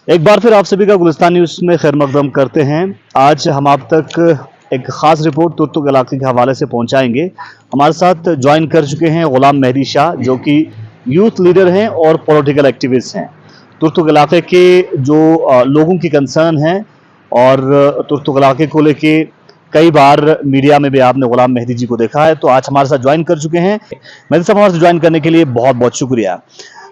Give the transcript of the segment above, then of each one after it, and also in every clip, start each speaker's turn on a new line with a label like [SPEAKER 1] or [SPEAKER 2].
[SPEAKER 1] एक बार फिर आप सभी का गुलिस्तान न्यूज़ में खैर मकदम करते हैं। आज हम आप तक एक ख़ास रिपोर्ट तुर्तुक इलाके के हवाले से पहुंचाएंगे। हमारे साथ ज्वाइन कर चुके हैं गुलाम मेहदी शाह, जो कि यूथ लीडर हैं और पॉलिटिकल एक्टिविस्ट हैं। तुर्तुक इलाके के जो लोगों की कंसर्न हैं और तुर्तुक इलाके को लेके कई बार मीडिया में भी आपने गुलाम मेहदी जी को देखा है, तो आज हमारे साथ ज्वाइन कर चुके हैं। मेहदी साहब, हमारे साथ ज्वाइन करने के लिए बहुत बहुत शुक्रिया।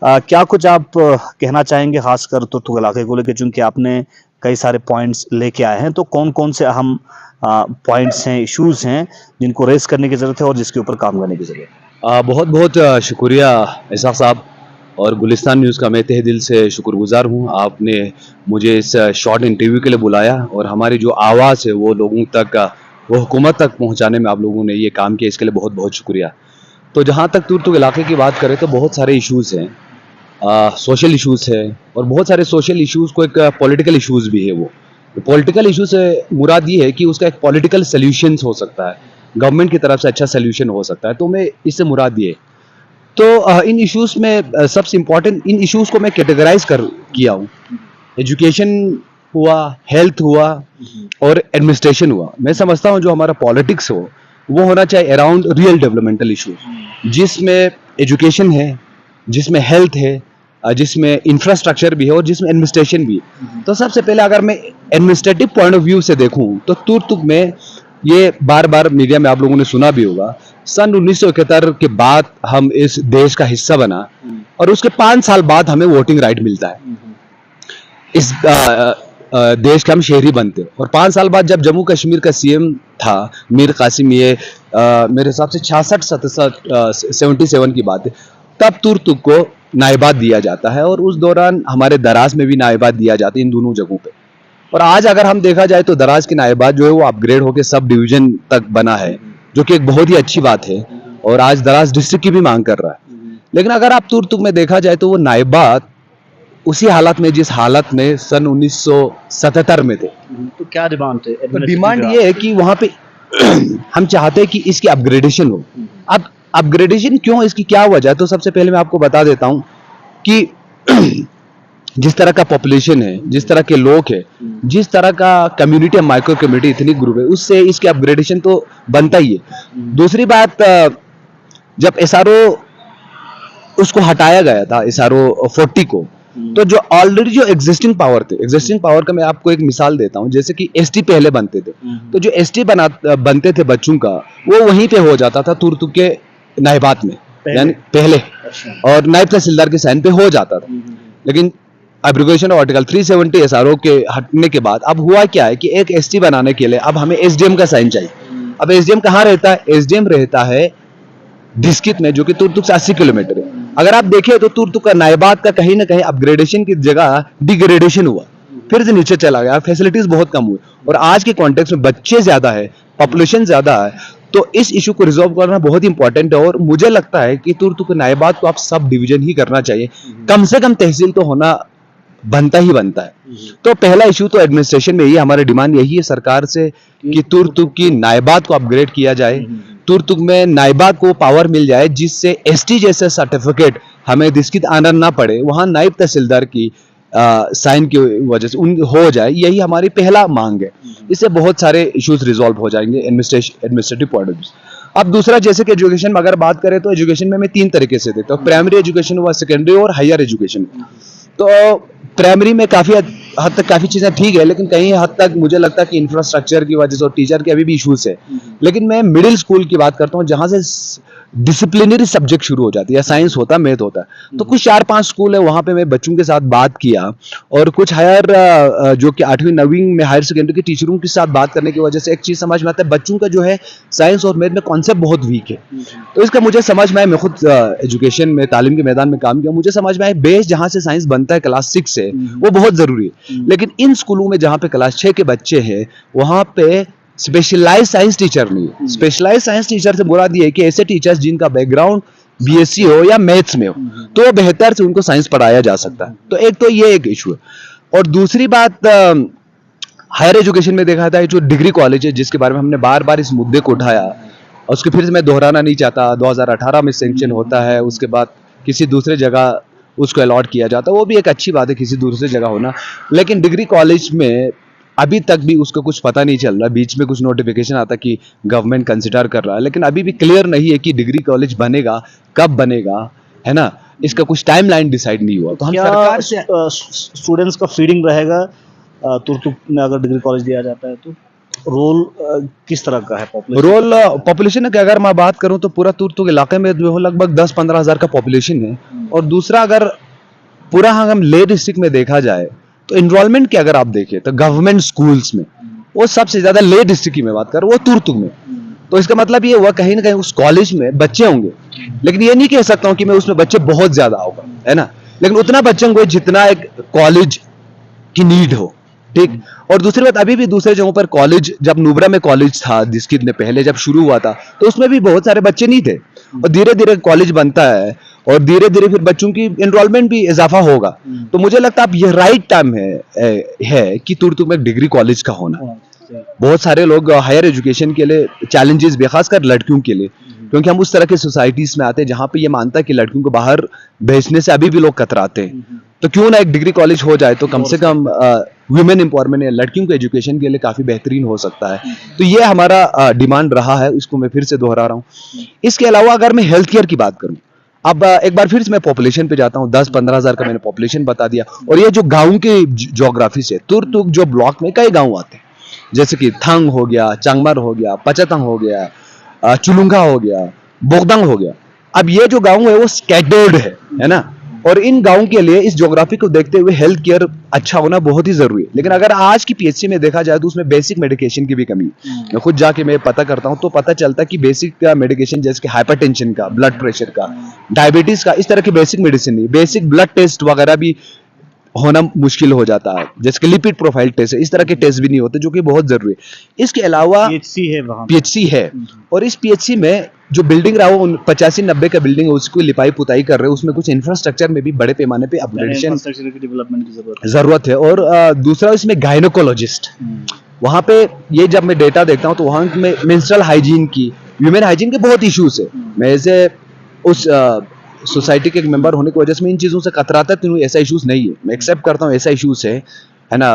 [SPEAKER 1] क्या कुछ आप कहना चाहेंगे खासकर तुर्तुक इलाके को लेकर, चूंकि आपने कई सारे पॉइंट्स लेके आए हैं, तो कौन कौन से अहम पॉइंट्स हैं, इश्यूज हैं जिनको रेस करने की जरूरत है और जिसके ऊपर काम करने की जरूरत है?
[SPEAKER 2] बहुत बहुत शुक्रिया इसाक साहब, और गुलिस्तान न्यूज़ का मैं तहे दिल से शुक्रगुजार हूँ। आपने मुझे इस शॉर्ट इंटरव्यू के लिए बुलाया और हमारी जो आवाज़ है वो लोगों तक, वो हुकूमत तक पहुँचाने में आप लोगों ने ये काम किया, इसके लिए बहुत बहुत शुक्रिया। तो जहाँ तक तुर्तुक इलाके की बात करें तो बहुत सारे इश्यूज़ हैं, सोशल इश्यूज़ है, और बहुत सारे सोशल इश्यूज़ को एक पॉलिटिकल इश्यूज़ भी है। वो पॉलिटिकल इशू से मुराद ये है कि उसका एक पॉलिटिकल सोल्यूशन हो सकता है, गवर्नमेंट की तरफ से अच्छा सोल्यूशन हो सकता है। तो मैं इससे मुराद ये, तो इन इश्यूज में सबसे इम्पोर्टेंट इन इश्यूज को मैं कैटेगराइज कर किया हूँ। एजुकेशन हुआ, हेल्थ हुआ और एडमिनिस्ट्रेशन हुआ। मैं समझता हूँ जो हमारा पॉलिटिक्स हो वो होना चाहिए अराउंड रियल डेवलपमेंटल इश्यूज, जिसमें एजुकेशन है, जिसमें हेल्थ है, जिसमें इंफ्रास्ट्रक्चर भी है और जिसमें एडमिनिस्ट्रेशन भी है। तो सबसे पहले अगर मैं एडमिनिस्ट्रेटिव पॉइंट ऑफ व्यू से देखूं तो तुर्तुक में ये बार बार मीडिया में आप लोगों ने सुना भी होगा, सन 1971 के बाद हम इस देश का हिस्सा बना और उसके 5 साल बाद हमें वोटिंग राइट मिलता है। इस देश के हम शहरी बनते, और 5 साल बाद जब जम्मू कश्मीर का सीएम था मीर कासिम, ये मेरे हिसाब से 76 की बात है, तब तुर्तुक को नायबात दिया जाता है और उस दौरान हमारे दराज में भी नायबात दिया जाता है, इन दोनों जगहों पे। और आज अगर हम देखा जाए तो दराज की नायबात जो है वो अपग्रेड होकर सब डिवीजन तक बना है, जो कि एक बहुत ही अच्छी बात है, और आज दराज डिस्ट्रिक्ट की भी मांग कर रहा है। लेकिन अगर आप तुर्तुक में देखा जाए तो वो नायबात उसी हालत में जिस हालत में सन 1977 में थे।
[SPEAKER 1] तो क्या डिमांड थे?
[SPEAKER 2] तो डिमांड ये है कि वहां पे हम चाहते हैं कि इसकी अपग्रेडेशन हो। अब अपग्रेडेशन क्यों, इसकी क्या वजह है? तो सबसे पहले मैं आपको बता देता हूं कि जिस तरह का पॉपुलेशन है, जिस तरह के लोग हैं, जिस तरह का कम्युनिटी है, माइक्रो कम्युनिटी इतनी ग्रुप है, उससे इसके अपग्रेडेशन तो बनता ही है। दूसरी बात, जब एसआरओ उसको हटाया गया था, एसआरओ 40 को, तो जो ऑलरेडी जो एग्जिस्टिंग पावर थे, एग्जिस्टिंग पावर का मैं आपको एक मिसाल देता हूं, जैसे कि एसटी पहले बनते थे, तो जो एसटी बनते थे बच्चों का, वो वहीं पे हो जाता था तुर्तुक के नायबात में, यानी पहले, और नायब तहसीलदार के साइन पे हो जाता था। लेकिन एब्रिगेशन ऑफ आर्टिकल 370 एसआरओ के हटने के बाद अब हुआ क्या है कि एक एसटी बनाने के लिए अब हमें एसडीएम का साइन चाहिए। अब एसडीएम कहाँ रहता है? एसडीएम रहता है डिस्कित में, जो कि तुर्तुक से 80 किलोमीटर है। अगर आप देखें तो तुर्तुक का नायबात का कहीं ना कहीं अपग्रेडेशन की जगह डिग्रेडेशन हुआ, फिर से नीचे चला गया, फैसिलिटीज बहुत कम हुई, और आज के कॉन्टेक्स्ट में बच्चे ज्यादा है, पॉपुलेशन ज्यादा है, तो इस इशू को रिजॉल्व करना बहुत इंपॉर्टेंट है। और मुझे लगता है कि तुर्तुक नायबात को आप सब डिवीजन ही करना चाहिए, कम से कम तहसील तो होना बनता ही बनता है। तो पहला इशू तो एडमिनिस्ट्रेशन में ही हमारी डिमांड यही है सरकार से कि तुर्तुक की नायबात को अपग्रेड किया जाए, तुर्तुक में नायबात को पावर मिल जाए, जिससे एसटी जैसे सर्टिफिकेट हमें दिस्कित आना ना पड़े, वहां नायब तहसीलदार की साइन की वजह से हो जाए। यही हमारी पहला मांग है, इससे बहुत सारे इश्यूज रिजॉल्व हो जाएंगे एडमिनिस्ट्रेटिव पॉइंट ऑफ व्यू। अब दूसरा, जैसे कि एजुकेशन में अगर बात करें तो एजुकेशन में मैं 3 तरीके से देखता हूँ, प्राइमरी एजुकेशन हुआ, सेकेंडरी और हायर एजुकेशन। तो प्राइमरी में काफी हद तक काफी चीजें ठीक है, लेकिन कहीं हद तक मुझे लगता है कि इंफ्रास्ट्रक्चर की वजह से और टीचर के अभी भी इश्यूज है। लेकिन मैं मिडिल स्कूल की बात करता हूँ, जहां से डिसिप्लिनरी सब्जेक्ट शुरू हो जाती है, साइंस होता है, मैथ होता है। तो कुछ 4-5 स्कूल है, वहां पे मैं बच्चों के साथ बात किया, और कुछ हायर जो कि 8वीं 9वीं में हायर सेकेंडरी के टीचरों के साथ बात करने की वजह से एक चीज समझ में आता है, बच्चों का जो है साइंस और मैथ में कॉन्सेप्ट बहुत वीक है। तो इसका मुझे समझ में आया, मैं खुद एजुकेशन में, तालीम के मैदान में काम किया, मुझे समझ में आया बेस जहां से साइंस बनता है क्लास 6 से, वो बहुत जरूरी है। लेकिन इन स्कूलों में जहां पे क्लास 6 के बच्चे हैं, वहां पे स्पेशलाइज साइंस टीचर नहीं है। स्पेशलाइज साइंस टीचर से बुरा दिया है कि ऐसे टीचर्स जिनका बैकग्राउंड बीएससी हो या मैथ्स में हो, तो बेहतर से उनको साइंस पढ़ाया जा सकता है। तो एक तो ये एक इशू है। और दूसरी बात, हायर एजुकेशन में देखा था जो डिग्री कॉलेज है, जिसके बारे में हमने बार बार इस मुद्दे को उठाया, और उसके फिर से मैं दोहराना नहीं चाहता, 2018 में सैंक्शन होता है, उसके बाद किसी दूसरे जगह उसको अलॉट किया जाता है, वो भी एक अच्छी बात है किसी दूसरी जगह होना। लेकिन डिग्री कॉलेज में अभी तक भी उसको कुछ पता नहीं चल रहा। बीच में कुछ नोटिफिकेशन आता कि गवर्नमेंट कंसिडर कर रहा है, लेकिन अभी भी क्लियर नहीं है कि डिग्री कॉलेज बनेगा, कब बनेगा, है ना। इसका कुछ टाइमलाइन डिसाइड नहीं हुआ। तो हम
[SPEAKER 1] क्या
[SPEAKER 2] सरकार से
[SPEAKER 1] स्टूडेंट्स का फीडिंग रहेगा तुर्तुक में अगर डिग्री कॉलेज दिया जाता है तो? रोल किस तरह का है पॉपुलेशन?
[SPEAKER 2] रोल पॉपुलेशन की अगर मैं बात करूं तो पूरा तुर्तुक इलाके में जो है लगभग 10-15 हज़ार का पॉपुलेशन है। और दूसरा, अगर पूरा हम ले डिस्ट्रिक्ट में देखा जाए तो इनरोलमेंट की अगर आप देखें तो गवर्नमेंट स्कूल्स में वो सबसे ज्यादा ले डिस्ट्रिक्ट की मैं बात कर रहा हूं, वो तुर्तुक में। तो इसका मतलब ये हुआ कहीं ना कहीं उस कॉलेज में बच्चे होंगे, लेकिन ये नहीं कह सकता हूं कि मैं उसमें बच्चे बहुत ज्यादा होगा, है ना, लेकिन उतना बच्चे होंगे जितना एक कॉलेज की नीड हो, ठीक। और दूसरी बात, अभी भी दूसरे जगहों पर कॉलेज, जब नुब्रा में कॉलेज था जिसकी ने पहले जब शुरू हुआ था तो उसमें भी बहुत सारे बच्चे नहीं थे। और धीरे धीरे कॉलेज बनता है और धीरे धीरे फिर बच्चों की एनरोलमेंट भी इजाफा होगा। तो मुझे लगता है अब ये राइट टाइम है कि तुर्तुक में डिग्री कॉलेज का होना। बहुत सारे लोग हायर एजुकेशन के लिए चैलेंजेस भी, खासकर लड़कियों के लिए, क्योंकि हम उस तरह के सोसाइटीज में आते हैं जहां पे ये मानता है कि लड़कियों को बाहर भेजने से अभी भी लोग कतराते हैं। तो क्यों ना एक डिग्री कॉलेज हो जाए तो कम से कम वुमेन एम्पावरमेंट या लड़कियों के एजुकेशन के लिए काफी बेहतरीन हो सकता है। तो ये हमारा डिमांड रहा है, इसको मैं फिर से दोहरा रहा हूँ। इसके अलावा अगर मैं हेल्थ केयर की बात करूँ, अब एक बार फिर से मैं पॉपुलेशन पे जाता हूँ। 10-15 हज़ार का मैंने पॉपुलेशन बता दिया। और ये जो गाँव के ज्योग्राफी से तुर्तुक जो ब्लॉक में कई गाँव आते हैं, जैसे कि थंग हो गया, चांगमर हो गया, पचतंग हो गया, चुलुंगा हो गया, बोगदंग हो गया। अब ये जो गाँव है वो स्कैटर्ड है ना। और इन गाँव के लिए इस ज्योग्राफी को देखते हुए हेल्थ केयर अच्छा होना बहुत ही जरूरी है। लेकिन अगर आज की पीएचसी में देखा जाए तो उसमें बेसिक मेडिकेशन की भी कमी है। मैं खुद जाके मैं पता करता हूँ तो पता चलता है कि बेसिक मेडिकेशन जैसे कि हाइपरटेंशन का, ब्लड प्रेशर का, डायबिटीज का, इस तरह की बेसिक मेडिसिन नहीं, बेसिक ब्लड टेस्ट वगैरह भी होना मुश्किल हो जाता है। जैसे कि लिपिड प्रोफाइल टेस्ट है, इस तरह के टेस्ट भी नहीं होते, जो कि बहुत जरूरी है। इसके अलावा
[SPEAKER 1] पीएचसी है वहाँ,
[SPEAKER 2] पीएचसी है, और इस पीएचसी में जो बिल्डिंग रहा वो 85-90 का बिल्डिंग है, उसको लिपाई पुताई कर रहे हैं। उसमें कुछ इंफ्रास्ट्रक्चर में भी बड़े पैमाने पे अपग्रेडेशन
[SPEAKER 1] की डेवलपमेंट की
[SPEAKER 2] जरूरत है। और दूसरा, इसमें गायनोकोलॉजिस्ट, वहां पे ये जब मैं डेटा देखता हूँ तो वहां में मेंस्ट्रुअल हाइजीन की, ह्यूमन हाइजीन के बहुत इश्यूज है। मैं ऐसे उस सोसाइटी के एक मेंबर होने की वजह से मैं इन चीजों से कतराता है, तो ऐसा इश्यूज नहीं है, मैं एक्सेप्ट करता हूँ ऐसा इश्यूज है ना।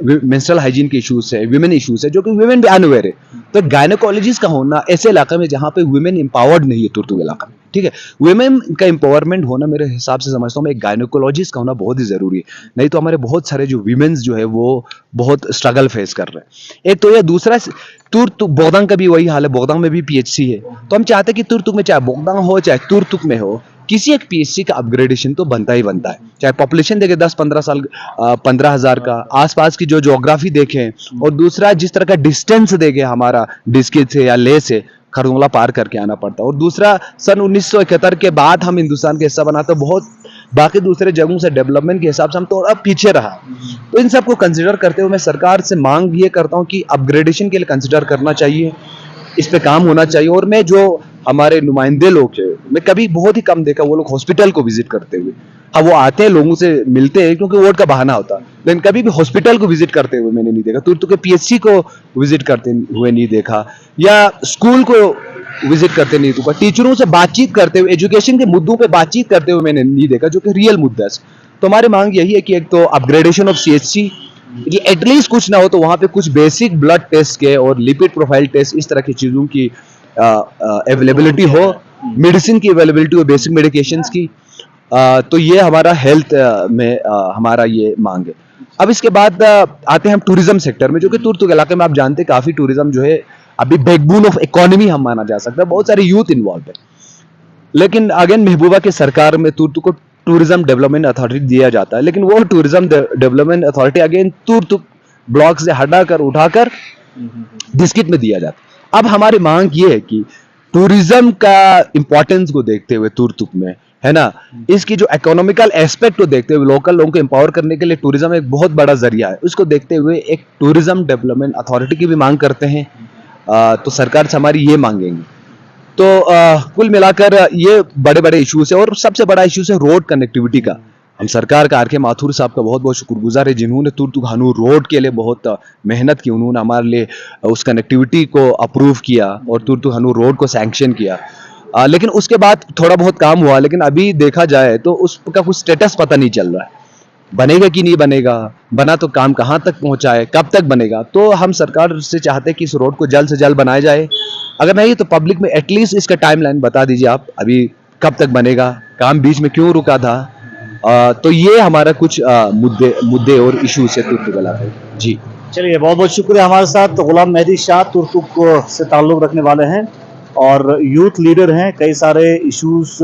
[SPEAKER 2] मेंस्ट्रुअल हाइजीन के इश्यूज है, वुमेन इश्यूज है, जो कि वुमेन भी अनअवेयर है। तो गायनोकोलॉजिस्ट का होना ऐसे इलाके में जहां पे वुमेन एम्पावर्ड नहीं है, तुर्तुक इलाका में, ठीक है, वुमेन का एम्पावरमेंट होना मेरे हिसाब से समझता हूँ मैं एक गायनोकोलॉजिस्ट का होना बहुत ही जरूरी है। नहीं तो हमारे बहुत सारे जो वुमेन्स जो है वो बहुत स्ट्रगल फेस कर रहे हैं। एक तो ये, दूसरा तुर्तुक बोगदंग का भी वही हाल है, बोगदंग में भी पीएचसी है। तो हम चाहते हैं कि तुर्तुक में, चाहे बोगदंग हो चाहे तुर्तुक में हो, किसी एक पीएचसी का अपग्रेडेशन तो बनता ही बनता है। चाहे पॉपुलेशन देखे 10-15 हज़ार का, आसपास की जो ज्योग्राफी देखें, और दूसरा जिस तरह का डिस्टेंस देखे हमारा डिस्किट से या ले से खरदुंगला पार करके आना पड़ता है। और दूसरा, सन 1971 के बाद हम हिंदुस्तान के हिस्सा बना तो बहुत बाकी दूसरे जगहों से डेवलपमेंट के हिसाब से हम थोड़ा पीछे रहा। तो इन सबको कंसिडर करते हुए मैं सरकार से मांग ये करता हूं कि अपग्रेडेशन के लिए कंसिडर करना चाहिए, इस पे काम होना चाहिए। और मैं जो हमारे नुमाइंदे लोग हैं, मैं कभी बहुत ही कम देखा वो लोग हॉस्पिटल को विजिट करते हुए। हाँ, वो आते हैं, लोगों से मिलते हैं क्योंकि वोट का बहाना होता है, लेकिन कभी भी हॉस्पिटल को विजिट करते हुए मैंने नहीं देखा। तुर्तुक के पीएचसी को विजिट करते हुए नहीं देखा, या स्कूल को विजिट करते नहीं देखा, टीचरों से बातचीत करते हुए, एजुकेशन के मुद्दों पे बातचीत करते हुए मैंने नहीं देखा, जो कि रियल मुद्दा है। तो हमारी मांग यही है कि एक तो अपग्रेडेशन ऑफ सीएचसी, ये एटलीस्ट कुछ ना हो तो वहां पे कुछ बेसिक ब्लड टेस्ट के और लिपिड प्रोफाइल टेस्ट, इस तरह की चीजों की अवेलेबिलिटी हो, मेडिसिन की अवेलेबिलिटी हो, बेसिक मेडिकेशंस की। तो ये हमारा हेल्थ में हमारा ये मांग है। अब इसके बाद आते हैं हम टूरिज्म सेक्टर में, जो कि तुर्तुक इलाके में आप जानते हैं काफी टूरिज्म जो है अभी बैकबोन ऑफ इकोनॉमी हम माना जा सकता है, बहुत सारे यूथ इन्वॉल्व है। लेकिन अगेन महबूबा के सरकार में तुर्तुक को टूरिज्म डेवलपमेंट अथॉरिटी दिया जाता है, लेकिन वो tourism development authority again Turtuk block से हटाकर उठाकर डिस्ट्रिक्ट में दिया जाता है। अब हमारी मांग ये है कि टूरिज्म का इंपॉर्टेंस को देखते हुए तुर्तुक में, है ना, इसकी जो इकोनॉमिकल एस्पेक्ट को देखते हुए, लोकल लोगों को एम्पावर करने के लिए टूरिज्म एक बहुत बड़ा जरिया है, उसको देखते हुए एक टूरिज्म डेवलपमेंट अथॉरिटी की भी मांग करते हैं। तो सरकार से हमारी ये मांगेंगे। तो कुल मिलाकर ये बड़े बड़े इश्यूज है। और सबसे बड़ा इश्यूज है रोड कनेक्टिविटी का। हम सरकार का, आर.के. माथुर साहब का बहुत बहुत शुक्रगुजार है, जिन्होंने तुर्तुक हानूर रोड के लिए बहुत मेहनत की। उन्होंने हमारे लिए उस कनेक्टिविटी को अप्रूव किया और तुर्तुक हानूर रोड को सैंक्शन किया। लेकिन उसके बाद थोड़ा बहुत काम हुआ, लेकिन अभी देखा जाए तो उसका कुछ स्टेटस पता नहीं चल रहा है, बनेगा कि नहीं बनेगा, बना तो काम कहाँ तक पहुंचा है, कब तक बनेगा। तो हम सरकार से चाहते हैं कि इस रोड को जल्द से जल्द बनाया जाए, अगर नहीं तो पब्लिक में एटलीस्ट इसका टाइमलाइन बता दीजिए आप, अभी कब तक बनेगा, काम बीच में क्यों रुका था। तो ये हमारा कुछ मुद्दे और इश्यूज है तुर्तुक पे। जी
[SPEAKER 1] चलिए, बहुत बहुत शुक्रिया। हमारे साथ गुलाम मेहदी शाह तुर्तुक से ताल्लुक़ रखने वाले हैं और यूथ लीडर हैं। कई सारे इश्यूज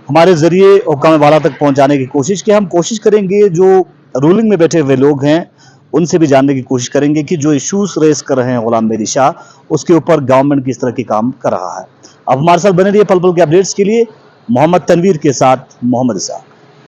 [SPEAKER 1] हमारे ज़रिए हुक्काम वाला तक पहुंचाने की कोशिश की। हम कोशिश करेंगे जो रूलिंग में बैठे हुए लोग हैं उनसे भी जानने की कोशिश करेंगे कि जो इश्यूज रेस कर रहे हैं गुलाम मेहदी शाह, उसके ऊपर गवर्नमेंट किस तरह के काम कर रहा है। अब हमारे साथ बने रहिए पल पल के अपडेट्स के लिए। मोहम्मद तनवीर के साथ मोहम्मद इसाक।